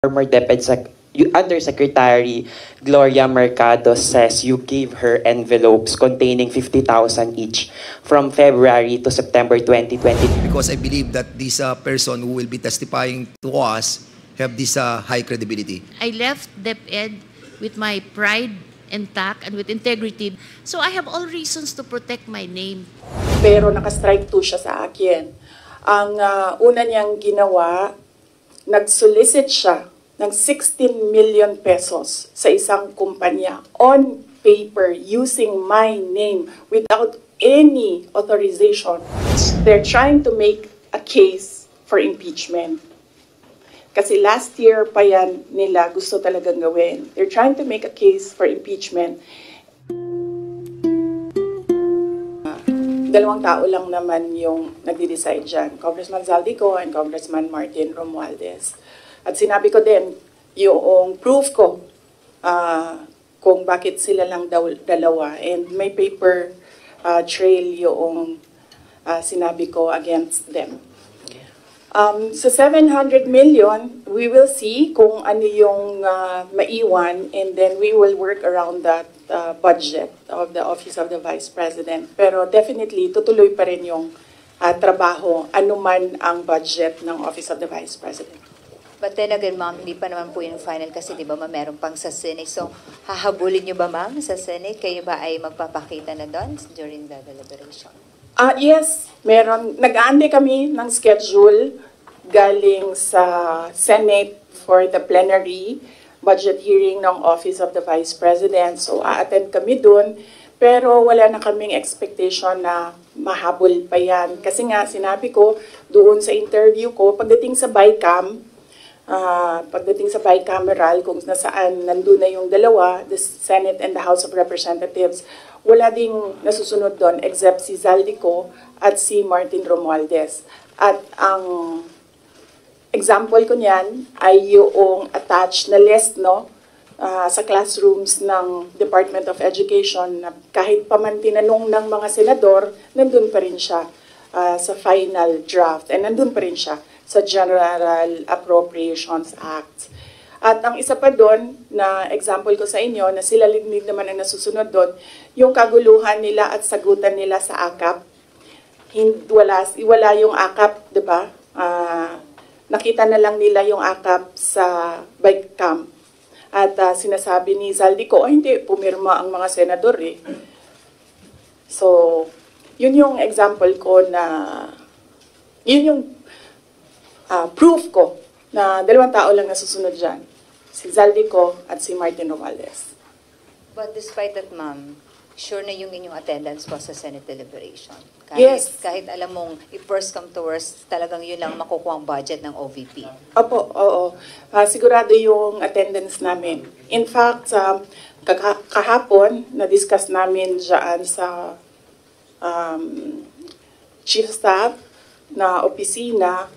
former Undersecretary Gloria Mercado says you gave her envelopes containing 50,000 each from February to September 2020. Because I believe that this person who will be testifying to us have this high credibility. I left DepEd with my pride intact and with integrity. So I have all reasons to protect my name. Pero naka-strike 2 siya sa akin. Ang una niyang ginawa, nag-solicit siya ng 16 million pesos sa isang kumpanya on paper using my name without any authorization. They're trying to make a case for impeachment. Kasi last year pa yan nila gusto talagang gawin. They're trying to make a case for impeachment. Dalawang tao lang naman yung nagde-decide dyan, Congressman Zaldico and Congressman Martin Romualdez. At sinabi ko din, yung proof ko kung bakit sila lang dalawa. And may paper trail yung sinabi ko against them. Sa 700 million, we will see kung ano yung maiwan, and then we will work around that budget of the Office of the Vice President. Pero definitely, tutuloy pa rin yung trabaho, anuman ang budget ng Office of the Vice President. But then again, ma'am, hindi pa naman po yung final kasi di ba meron pang sa Senate. So, hahabulin niyo ba, ma'am, sa Senate? Kayo ba ay magpapakita na doon during the deliberation? Yes, meron. Nag-aantay kami ng schedule galing sa Senate for the plenary budget hearing ng Office of the Vice President. So, a-attend kami doon. Pero wala na kaming expectation na mahabol pa yan. Kasi nga, sinabi ko doon sa interview ko, pagdating sa bicameral, kung nasaan nandun na yung dalawa, the Senate and the House of Representatives, wala ding nasusunod doon except si Zaldico at si Martin Romualdez. At ang example ko niyan ay yung attached na list sa classrooms ng Department of Education na kahit pa man tinanong ng mga senador, nandun pa rin siya sa final draft and nandun pa rin siya sa General Appropriations Act. At ang isa pa doon na example ko sa inyo na sila lignig naman ang nasusunod doon, yung kaguluhan nila at sagutan nila sa AKAP. Wala yung AKAP, di ba? Nakita na lang nila yung AKAP sa bike camp. At sinasabi ni Zaldico, hindi, pumirma ang mga senador eh. So, yun yung example ko na, yun yung proof ko na dalawang tao lang nasusunod dyan. Si Zaldico at si Martin Romualdez. But despite that, ma'am, sure na yung inyong attendance po sa Senate deliberation? Yes. Kahit alam mong if worst come to worst, talagang yun lang makukuha ang budget ng OVP. Opo, oo. Sigurado yung attendance namin. In fact, kahapon, na-discuss namin dyan sa Chief Staff na opisina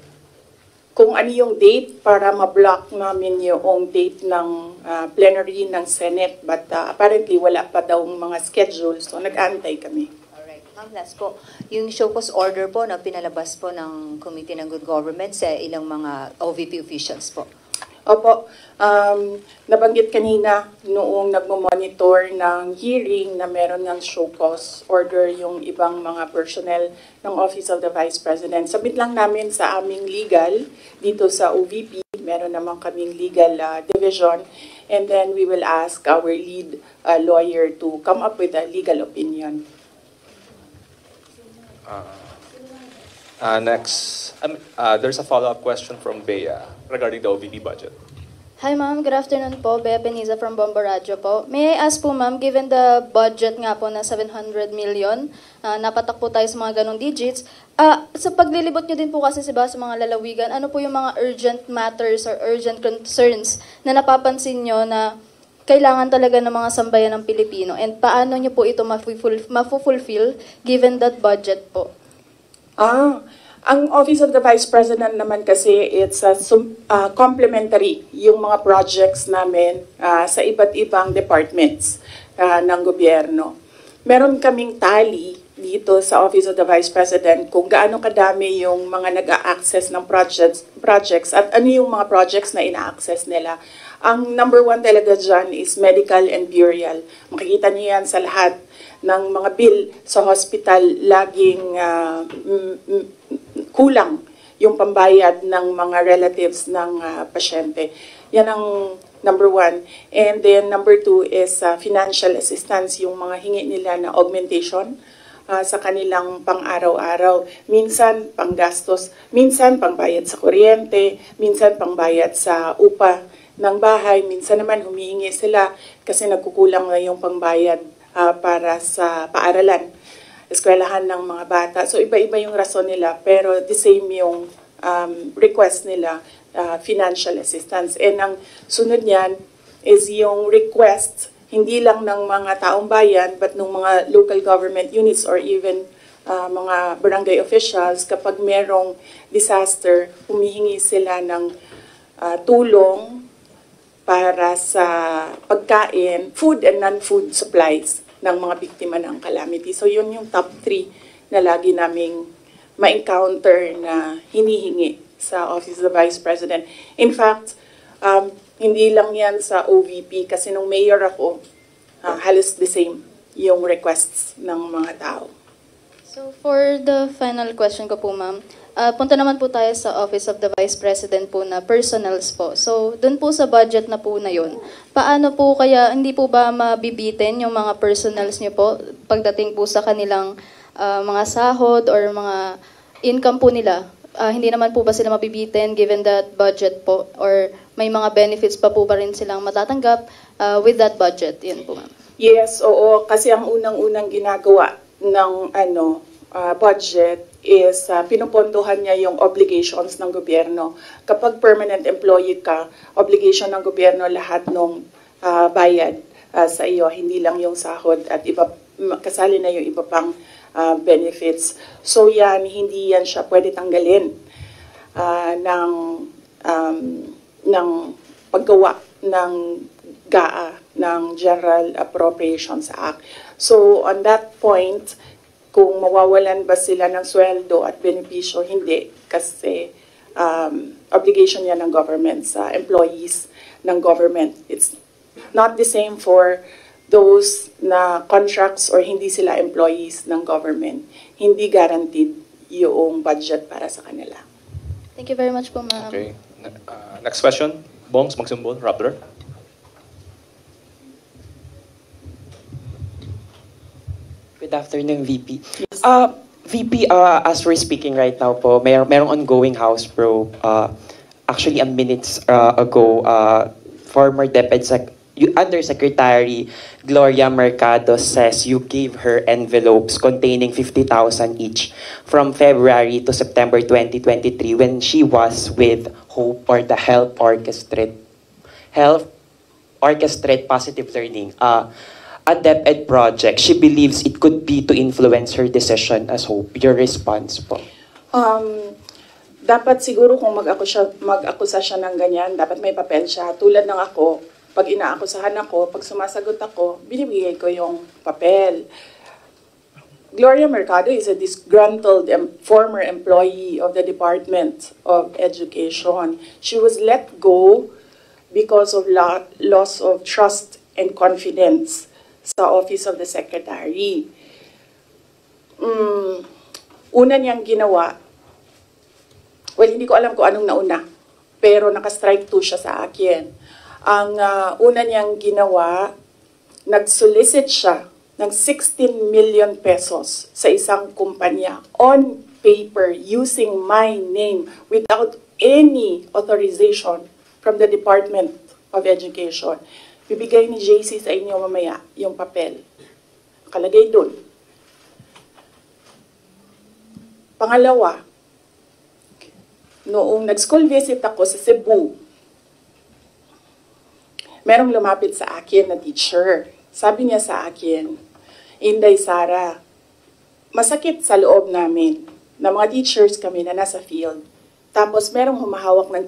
kung ano yung date para ma-block namin yung date ng plenary ng Senate. But apparently, wala pa daw mga schedule, so nag-aantay kami. Alright. Ma'am, last po, yung show cause order po na pinalabas po ng Committee ng Good Government sa ilang mga OVP officials po. Opo, nabanggit kanina noong nagmo-monitor ng hearing na meron ng show cause order yung ibang mga personnel ng Office of the Vice President. Submit lang namin sa aming legal dito sa OVP, meron naman kaming legal division, and then we will ask our lead lawyer to come up with a legal opinion. Next, there's a follow-up question from Bea regarding the OVP budget. Hi ma'am, good afternoon po. Bea Peniza from Bombo Radio po. May I ask po ma'am, given the budget nga po na 700 million, napatak po tayo sa mga ganong digits, sa paglilibot nyo din po kasi sa mga lalawigan, ano po yung mga urgent matters or urgent concerns na napapansin nyo na kailangan talaga ng mga sambayan ng Pilipino, and paano nyo po ito mafu-fulfill given that budget po? Ang Office of the Vice President naman kasi, it's complementary yung mga projects namin sa iba't ibang departments ng gobyerno. Meron kaming tally dito sa Office of the Vice President kung gaano kadami yung mga nag-a-access ng projects at ano yung mga projects na ina-access nila. Ang number one talaga dyan is medical and burial. Makikita niyo yan sa lahat ng mga bill sa hospital, laging kulang yung pambayad ng mga relatives ng pasyente. Yan ang number one. And then number two is financial assistance, yung mga hingi nila na augmentation sa kanilang pang-araw-araw. Minsan panggastos, minsan pangbayad sa kuryente, minsan pangbayad sa upa ng bahay, minsan naman humihingi sila kasi nagkukulang na yung pangbayad para sa paaralan, eskwelahan ng mga bata. So iba-iba yung rason nila, pero the same yung request nila, financial assistance. And ang sunod niyan is yung request, hindi lang ng mga taong bayan, but ng mga local government units or even mga barangay officials. Kapag merong disaster, humihingi sila ng tulong para sa pagkain, food and non-food supplies ng mga biktima ng calamity. So yun yung top 3 na lagi naming ma-encounter na hinihingi sa Office of the Vice President. In fact, hindi lang yan sa OVP kasi nung mayor ako, halos the same yung requests ng mga tao. So for the final question ko po, ma'am, punta naman po tayo sa Office of the Vice President po na personals po. So dun po sa budget na po na yun, paano po kaya, hindi po ba mabibitin yung mga personals niyo po pagdating po sa kanilang mga sahod or mga income po nila? Hindi naman po ba sila mabibitin given that budget po? Or may mga benefits pa po ba rin silang matatanggap with that budget? Yun po, ma'am. Yes, oo. Kasi ang unang-unang ginagawa ng budget is pinupondohan niya yung obligations ng gobyerno. Kapag permanent employee ka, obligation ng gobyerno lahat ng bayad sa iyo, hindi lang yung sahod at iba, kasali na yung iba pang benefits. So yan, hindi yan siya pwede tanggalin ng paggawa ng GAA, ng General Appropriations Act. So on that point, kung mawawalan ba sila ng sweldo at benepisyo, hindi. Kasi obligation yan ng government sa employees ng government. It's not the same for those na contracts or hindi sila employees ng government. Hindi guaranteed yung budget para sa kanila. Thank you very much po, ma'am. Okay. Next question. Bongs Magsumbol, Rappler. Good afternoon, VP. VP, as we're speaking right now po, merong ongoing House probe. Actually, a minutes ago, former Undersecretary Gloria Mercado says you gave her envelopes containing 50,000 each from February to September 2023 when she was with HOPE, or the Health Orchestrate Positive Learning, a DepEd project. She believes it could be to influence her decision as HOPE. Your response po? Dapat siguro kung mag-akusa siya ng ganyan, dapat may papel siya. Tulad ng ako, pag inaakusahan ako, pag sumasagot ako, binibigay ko yung papel. Gloria Mercado is a disgruntled former employee of the Department of Education. She was let go because of loss of trust and confidence sa Office of the Secretary. Una niyang ginawa, well, hindi ko alam kung anong nauna, pero naka-strike 2 siya sa akin. Ang una niyang ginawa, nag-solicit siya ng 16 million pesos sa isang kumpanya on paper using my name without any authorization from the Department of Education. Bibigay ni JC sa inyo mamaya yung papel. Nakalagay dun. Pangalawa, noong nag-school visit ako sa Cebu, merong lumapit sa akin na teacher. Sabi niya sa akin, Inday Sara, masakit sa loob namin na mga teachers kami na nasa field. Tapos merong humahawak ng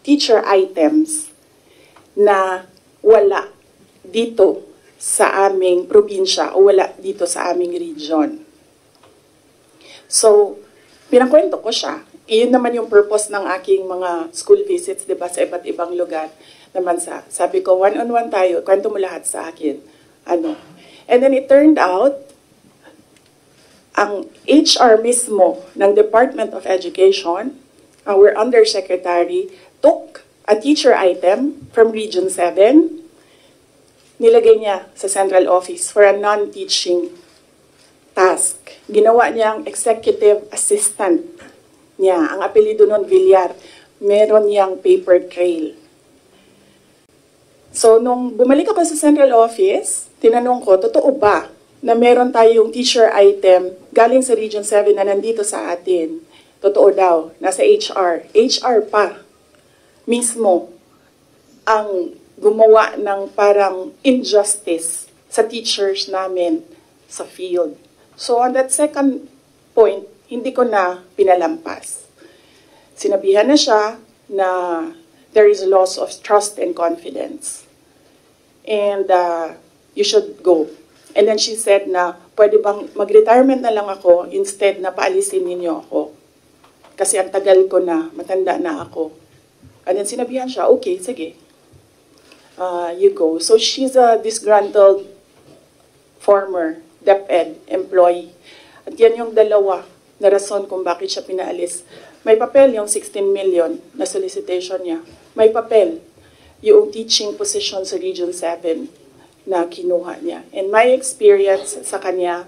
teacher items na wala dito sa aming probinsya o wala dito sa aming region. So, pinakwento ko siya. Iyon naman yung purpose ng aking mga school visits, di ba, sa iba't ibang lugar naman sa. Sabi ko, one-on-one tayo, kwento mo lahat sa akin. Ano. And then it turned out, ang HR mismo ng Department of Education, our undersecretary, took a teacher item from Region 7, nilagay niya sa central office for a non-teaching task. Ginawa niyang executive assistant niya. Ang apelido nun, Villar. Meron niyang paper trail. So, nung bumalik ako sa central office, tinanong ko, totoo ba na meron tayong teacher item galing sa Region 7 na nandito sa atin? Totoo daw, nasa HR. HR pa mismo ang gumawa ng parang injustice sa teachers namin sa field. So on that second point, hindi ko na pinalampas. Sinabihan na siya na there is loss of trust and confidence. And you should go. And then she said na, pwede bang mag-retirement na lang ako instead na paalisin ninyo ako. Kasi ang tagal ko na, matanda na ako. And then sinabihan siya, okay, sige. You go. So she's a disgruntled former DepEd employee. At yan yung dalawa na rason kung bakit siya pinaalis. May papel yung 16 million na solicitation niya. May papel yung teaching position sa Region 7 na kinuha niya. And my experience sa kanya,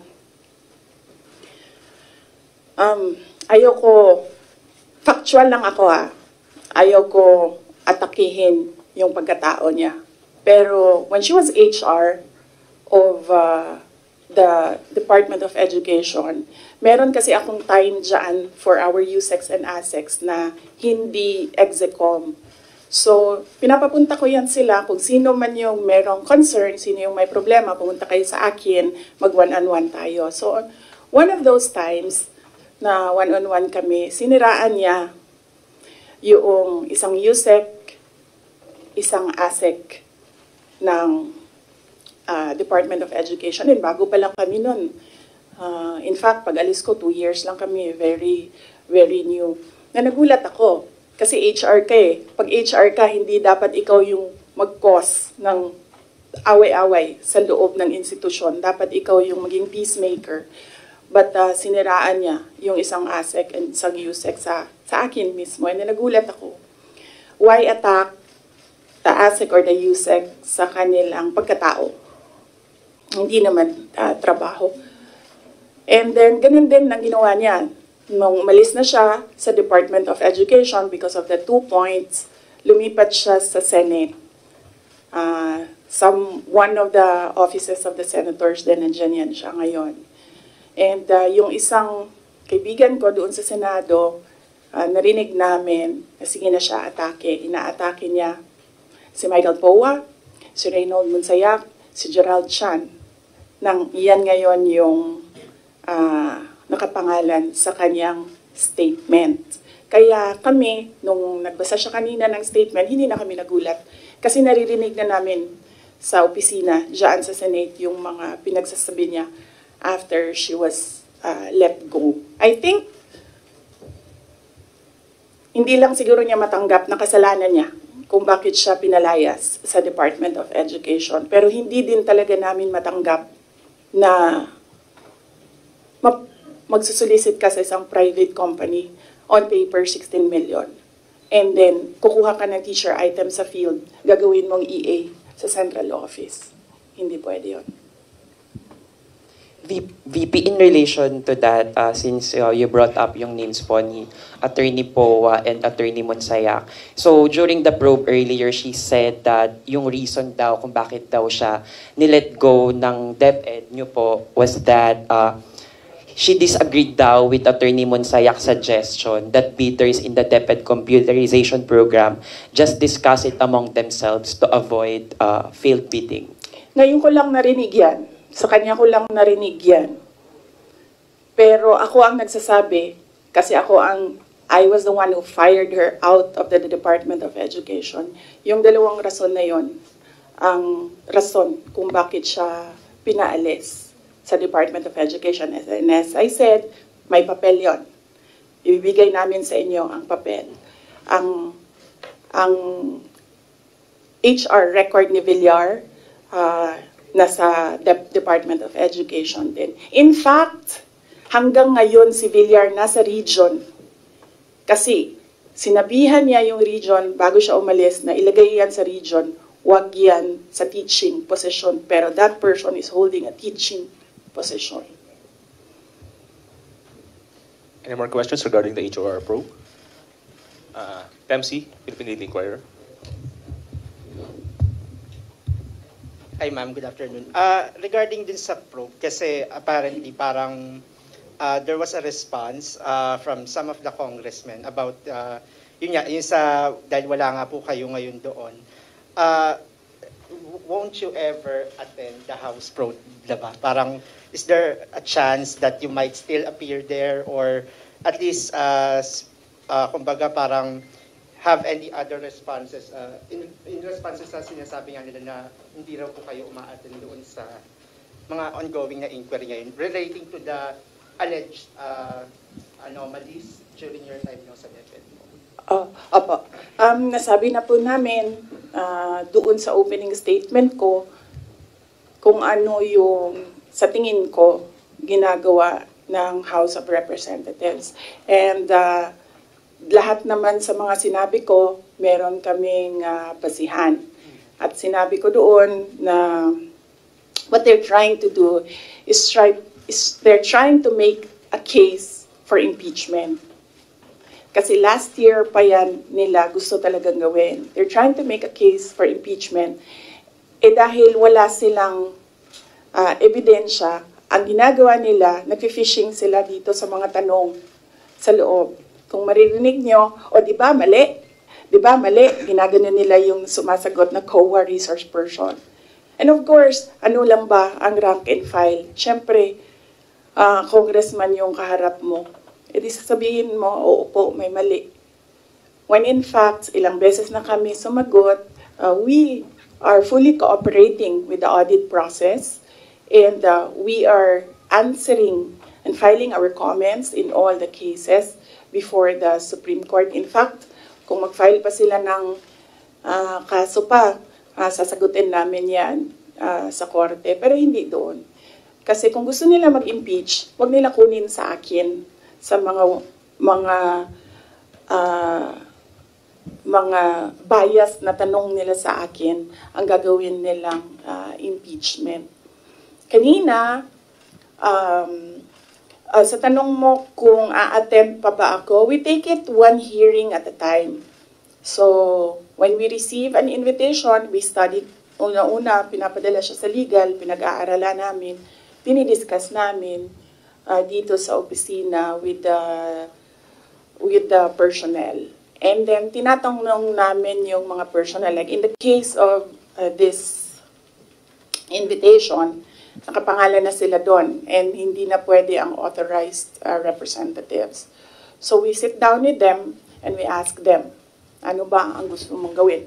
ayoko, factual lang ako ayoko atakihin yung pagkatao niya. Pero when she was HR of the Department of Education, meron kasi akong time dyan for our USEX and ASEX na hindi execom. So, pinapapunta ko yan sila kung sino man yung merong concern, sino yung may problema, pumunta kayo sa akin, mag-one-on-one tayo. So, one of those times na one-on-one kami, siniraan niya yung isang USEC, isang ASEC ng Department of Education. And bago pa lang kami nun. In fact, pag alis ko, 2 years lang kami, very, very new. Na nagulat ako. Kasi HR ka eh. Pag HR ka, hindi dapat ikaw yung mag-cause ng away-away sa loob ng institusyon. Dapat ikaw yung maging peacemaker. But siniraan niya yung isang ASEC and isang USEC sa akin mismo. And nagulat ako. Why attack the ASEC or the USEC sa kanilang pagkatao? Hindi naman trabaho. And then, ganun din ang ginawa niya. Nung umalis na siya sa Department of Education because of the 2 points, lumipat siya sa Senate. One of the offices of the senators din, nandiyan yan siya ngayon. And yung isang kaibigan ko doon sa Senado, narinig namin na sige na siya atake. Inaatake niya si Michael Poa, si Reynold Monsayak, si Gerald Chan. Iyan ngayon yung nakapangalan sa kanyang statement. Kaya kami, nung nagbasa siya kanina ng statement, hindi na kami nagulat. Kasi naririnig na namin sa opisina, dyan sa Senate, yung mga pinagsasabi niya after she was let go. I think, hindi lang siguro niya matanggap na kasalanan niya kung bakit siya pinalayas sa Department of Education. Pero hindi din talaga namin matanggap na magsusolicit ka sa isang private company on paper 16 million. And then, kukuha ka ng teacher item sa field, gagawin mong EA sa central office. Hindi pwede yun. VP, in relation to that, since you brought up yung names po ni Attorney Poa and Attorney Monsayak. So during the probe earlier, she said that yung reason daw kung bakit daw siya nilet go ng DepEd nyo po was that she disagreed daw with Attorney Monsayak's suggestion that bidders in the DepEd computerization program just discuss it among themselves to avoid failed bidding. Ngayon ko lang narinig yan. Sa kanya ko lang narinig yan. Pero ako ang nagsasabi, kasi I was the one who fired her out of the Department of Education. Yung dalawang rason na yon, ang rason kung bakit siya pinaalis sa Department of Education. And as I said, may papel yon. Ibibigay namin sa inyo ang papel. Ang HR record ni Villar, nasa Department of Education din. In fact, hanggang ngayon si Villar nasa region kasi sinabihan niya yung region bago siya umalis na ilagay yan sa region, wag yan sa teaching position, pero that person is holding a teaching position. Any more questions regarding the HOR probe? MC, Philippine Daily Inquirer. Hi ma'am, good afternoon. Regarding din sa probe, kasi apparently parang there was a response from some of the congressmen about, yun sa, dahil wala nga po kayo ngayon doon, won't you ever attend the House probe, diba? Parang, is there a chance that you might still appear there or at least, kumbaga parang, have any other responses, in responses sa sinasabi nga nila na hindi raw po kayo umaattend doon sa mga ongoing na inquiry ngayon relating to the alleged anomalies during your time sa DepEd? Opo. Nasabi na po namin doon sa opening statement ko kung ano yung sa tingin ko ginagawa ng House of Representatives. And lahat naman sa mga sinabi ko, meron kaming basihan. At sinabi ko doon na what they're trying to do is they're trying to make a case for impeachment. Kasi last year pa yan nila gusto talagang gawin. They're trying to make a case for impeachment. Dahil wala silang ebidensya, ang ginagawa nila, nag-fishing sila dito sa mga tanong sa loob. Kung maririnig nyo, di ba mali? Di ba mali? Ginagano nila yung sumasagot na COA resource person. And of course, ano lang ba ang rank and file? Siyempre, congressman yung kaharap mo. Di sasabihin mo, oo po, may mali. When in fact, ilang beses na kami sumagot, we are fully cooperating with the audit process and we are answering and filing our comments in all the cases before the Supreme Court. In fact, kung mag-file pa sila ng kaso pa, sasagutin namin yan sa korte, pero hindi doon. Kasi kung gusto nila mag-impeach, wag nila kunin sa akin sa mga bias na tanong nila sa akin ang gagawin nilang impeachment. Kanina, sa tanong mo kung a-attend pa ba ako, we take it one hearing at a time. So, when we receive an invitation, we study, una-una, pinapadala siya sa legal, pinag-aaralan namin, dinidiscuss namin dito sa opisina with the personnel. And then, tinatanong namin yung mga personnel. Like in the case of this invitation, nakapangalan na sila doon and hindi na pwede ang authorized representatives. So we sit down with them and we ask them, ano ba ang gusto mong gawin?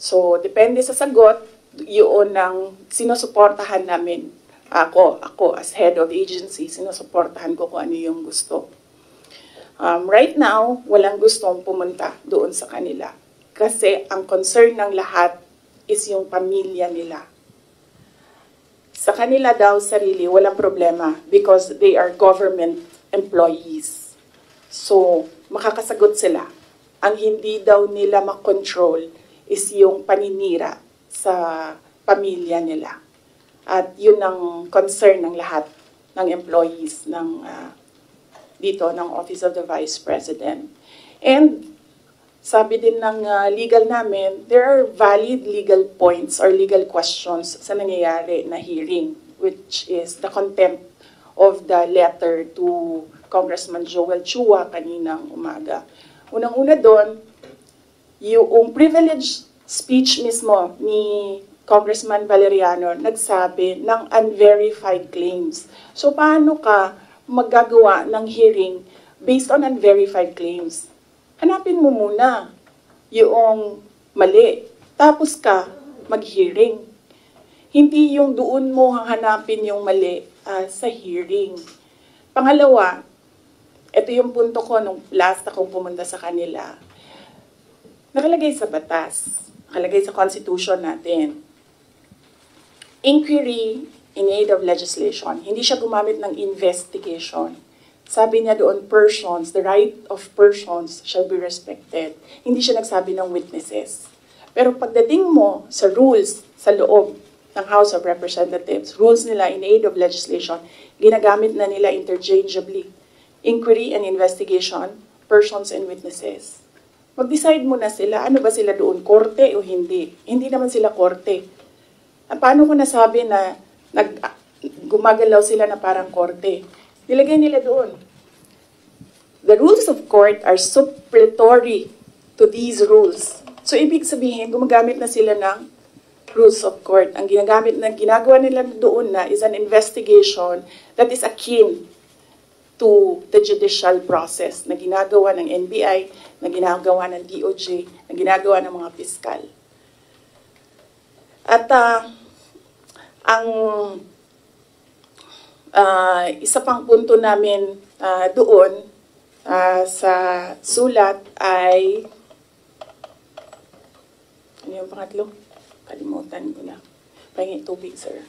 So depende sa sagot, yun ang sinusuportahan namin. Ako as head of agency, sinusuportahan ko kung ano yung gusto. Right now, walang gustong pumunta doon sa kanila. Kasi ang concern ng lahat is yung pamilya nila. Sa kanila daw sarili, walang problema because they are government employees. So, makakasagot sila. Ang hindi daw nila makontrol is yung paninira sa pamilya nila. At yun ang concern ng lahat ng employees ng dito ng Office of the Vice President. And sabi din ng legal namin, there are valid legal points or legal questions sa nangyayari na hearing, which is the contempt of the letter to Congressman Joel Chua kaninang umaga. Unang-una doon, yung privileged speech mismo ni Congressman Valeriano nagsabi ng unverified claims. So paano ka maggagawa ng hearing based on unverified claims? Hanapin mo muna yung mali, tapos ka mag-hearing. Hindi yung doon mo hanapin yung mali sa hearing. Pangalawa, ito yung punto ko nung last akong pumunta sa kanila. Nakalagay sa batas, nakalagay sa constitution natin. Inquiry in aid of legislation. Hindi siya gumamit ng investigation. Sabi niya doon, persons, the right of persons shall be respected. Hindi siya nagsabi ng witnesses. Pero pagdating mo sa rules sa loob ng House of Representatives, rules nila in aid of legislation, ginagamit na nila interchangeably. Inquiry and investigation, persons and witnesses. Mag-decide muna sila, ano ba sila doon, korte o hindi? Hindi naman sila korte. Paano ko nasabi na gumagalaw sila na parang korte? Nilagay nila doon. The rules of court are supplementary to these rules. So, ibig sabihin, gumagamit na sila ng rules of court. Ang ginagawa nila doon na is an investigation that is akin to the judicial process na ginagawa ng NBI, na ginagawa ng DOJ, na ginagawa ng mga piskal. At ang isa pang punto namin doon sa sulat ay, ano yung pangatlo? Kalimutan ko na. Pahingi tubig, sir.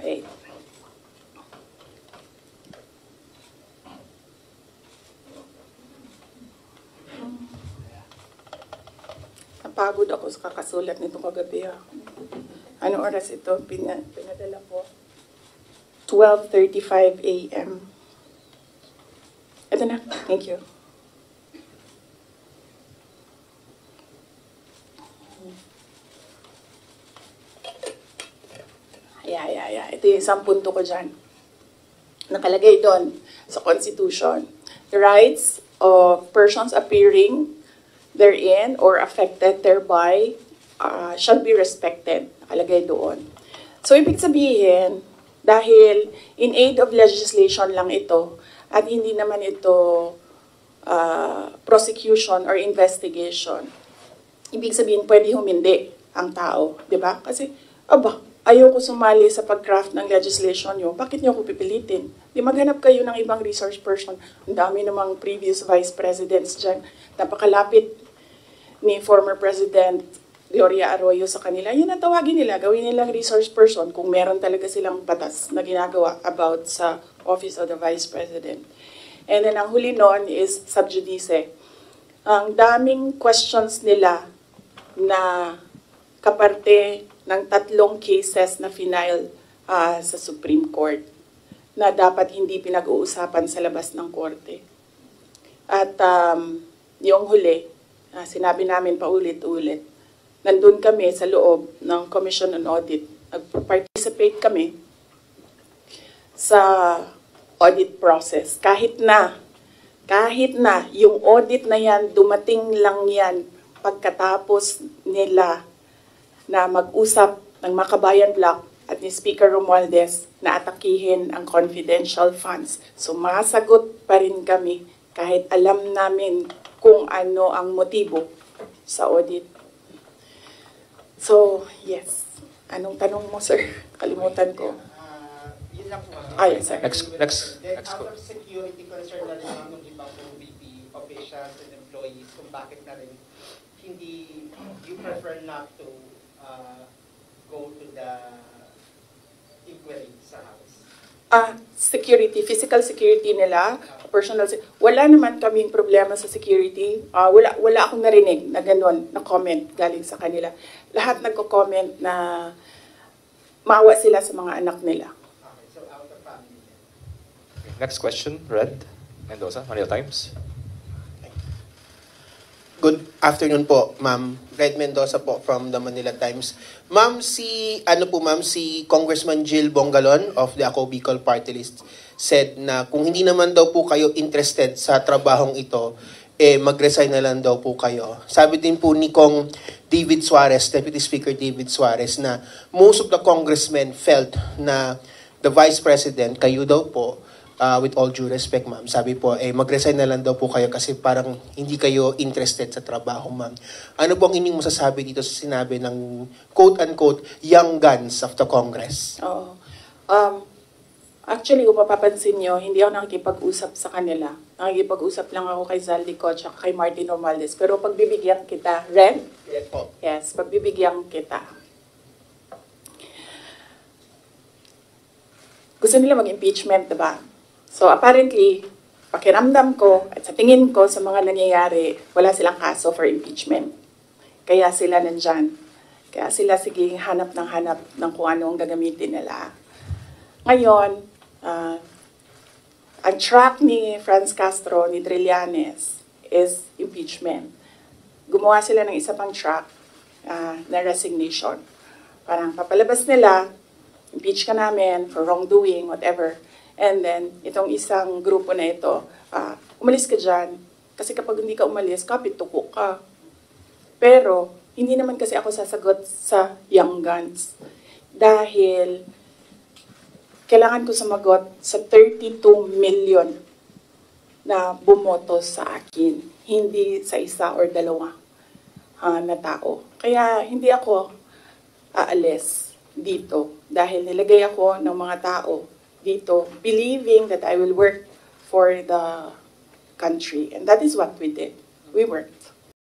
Wait. Napagod ako sa kakasulat nito kagabi. Ano oras ito? Pinadala ko. 12:35 a.m. Ito na. Thank you. Yeah. Ito yung isang punto ko dyan. Nakalagay doon sa Constitution. The rights of persons appearing therein or affected thereby shall be respected. Nakalagay doon. So, ibig sabihin, dahil in aid of legislation lang ito, at hindi naman ito prosecution or investigation, ibig sabihin, pwede humindi ang tao. Diba? Kasi, ayoko sumali sa pag-craft ng legislation nyo, bakit nyo ako pipilitin? Di maghanap kayo ng ibang resource person. Ang dami namang previous vice presidents dyan. Napakalapit ni former President Gloria Arroyo sa kanila. Yun ang tawagin nila, gawin nilang resource person kung meron talaga silang batas na ginagawa about sa Office of the Vice President. And then ang huli noon is sub judice. Ang daming questions nila na kaparte ng 3 cases na final sa Supreme Court na dapat hindi pinag-uusapan sa labas ng korte. At yung huli, sinabi namin paulit-ulit, nandun kami sa loob ng Commission on Audit. Nag-participate kami sa audit process. Kahit na yung audit na yan, dumating lang yan pagkatapos nila na mag-usap ng Makabayan Block at ni Speaker Romualdez na atakihin ang confidential funds. So masagot pa rin kami kahit alam namin kung ano ang motibo sa audit. So, yes. Anong tanong mo, sir? Kalimutan ko. Yun lang po. Yes, sir. Next. Out of security concern na rin ng ibang VP officials and employees kung bakit na rin hindi, you prefer not to go to the inquiry sa House? Security, physical security nila, personal wala naman kaming problema sa security. Wala akong narinig na gano'n, na comment galing sa kanila. Lahat nagko-comment na maawa sila sa mga anak nila. Okay, so out of family. Next question, Red Mendoza, Manila Times. Good afternoon po, Ma'am. Red Mendoza po from the Manila Times. Ma'am, si Congressman Jill Bongalon of the Ako Bicol Party List said na kung hindi naman daw po kayo interested sa trabahong ito, mag-resign na lang daw po kayo. Sabi din po ni Kong David Suarez, Deputy Speaker David Suarez, na most of the congressmen felt na the Vice President, kayo daw po, with all due respect, ma'am, sabi po, mag-resign na lang daw po kayo kasi parang hindi kayo interested sa trabaho, ma'am. Ano po ang inyong masasabi dito sa sinabi ng quote-unquote young guns of the Congress? Oo. Actually, kung mapapansin nyo, hindi ako nakikipag-usap sa kanila. Nakikipag-usap lang ako kay Zaldico at kay Martin Romualdez. Pero pagbibigyan kita, Ren? Yes po. Yes, pagbibigyan kita. Gusto nila mag-impeachment, diba? So apparently, pakiramdam ko at sa tingin ko sa mga nangyayari, wala silang kaso for impeachment. Kaya sila nandyan. Kaya sila sige hanap ng kung ano ang gagamitin nila. Ngayon, ang track ni Franz Castro, ni Trillanes, is impeachment. Gumawa sila ng isa pang track na resignation. Parang papalabas nila, impeach ka namin for wrongdoing, whatever. And then, itong isang grupo na ito, umalis ka dyan. Kasi kapag hindi ka umalis, kapit-tuko ka. Pero, hindi naman kasi ako sasagot sa young guns. Dahil, kailangan ko sumagot sa 32 million na bumoto sa akin. Hindi sa isa or dalawa na tao. Kaya, hindi ako aalis dito. Dahil nilagay ako ng mga tao dito, believing that I will work for the country. And that is what we did. We worked.